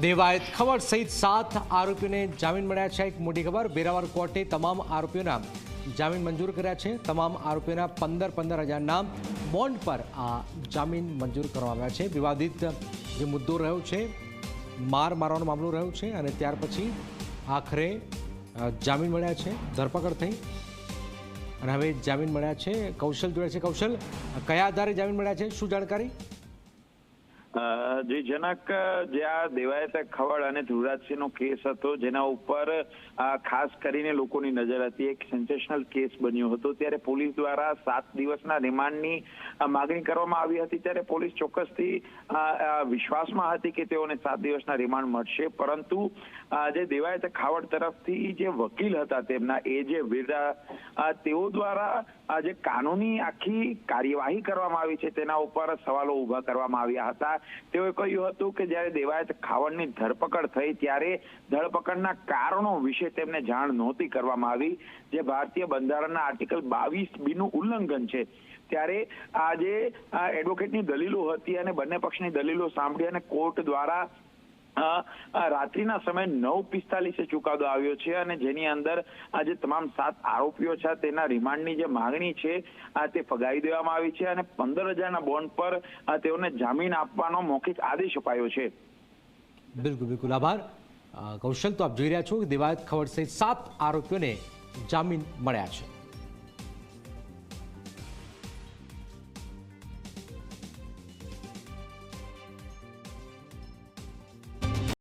દેવાયત ખવડ સહિત 7 આરોપીઓને જામીન મળ્યા છે। એક મોટી ખબર, વેરાવળ કોર્ટે તમામ આરોપીઓના જામીન મંજૂર કર્યા છે। તમામ આરોપીઓના 15-15 હજારના બોન્ડ પર આ જામીન મંજૂર કરવામાં આવ્યા છે। વિવાદિત જે મુદ્દો રહ્યો છે, મારવાનો મામલો રહ્યો છે, અને ત્યાર પછી આખરે જામીન મળ્યા છે, ધરપકડ થઈ અને હવે જામીન મળ્યા છે। કૌશલ જોડે છે। કૌશલ, કયા આધારે જામીન મળ્યા છે, શું જાણકારી? જે જનક, જે આ દેવાયત ખવડ અને ધ્રુવરાજસિંહનો કેસ હતો, જેના ઉપર ખાસ કરીને લોકોની નજર હતી, એક સેન્સેશનલ કેસ બન્યો હતો, ત્યારે પોલીસ દ્વારા 7 દિવસના રિમાન્ડની માગણી કરવામાં આવી હતી। ત્યારે પોલીસ ચોક્કસથી વિશ્વાસમાં હતી કે તેઓને 7 દિવસના રિમાન્ડ મળશે, પરંતુ જે દેવાયત ખાવડ તરફથી જે વકીલ હતા તેમના, એ જે વીરા, તેઓ દ્વારા જે કાનૂની આખી કાર્યવાહી કરવામાં આવી છે તેના ઉપર સવાલો ઉભા કરવામાં આવ્યા હતા। તેઓએ કહ્યું હતું કે જ્યારે દેવાયત ખાવડની ધરપકડ થઈ ત્યારે ધરપકડના કારણો વિશે તેમને જાણ નહોતી કરવામાં આવી, જે ભારતીય બંધારણના આર્ટિકલ 22B નું ઉલ્લંઘન છે। ત્યારે આ જે એડવોકેટની દલીલો હતી અને બંને પક્ષની દલીલો સાંભળી અને કોર્ટ દ્વારા રાત્રિના સમયે 9:45 ચુકાદો આવ્યો છે, અને જેની અંદર આ જે તમામ 7 આરોપીઓ છે તેના રિમાન્ડની જે માંગણી છે તે ફગાવી દેવામાં આવી છે અને 15,000ના બોન્ડ પર તેઓને જામીન આપવાનો મૌખિક આદેશ અપાયો છે। બિલકુલ, આભાર કૌશલ। તો આપ જોઈ રહ્યા છો કે દેવાયત ખવડ સહિત 7 આરોપીઓને જામીન મળ્યા છે।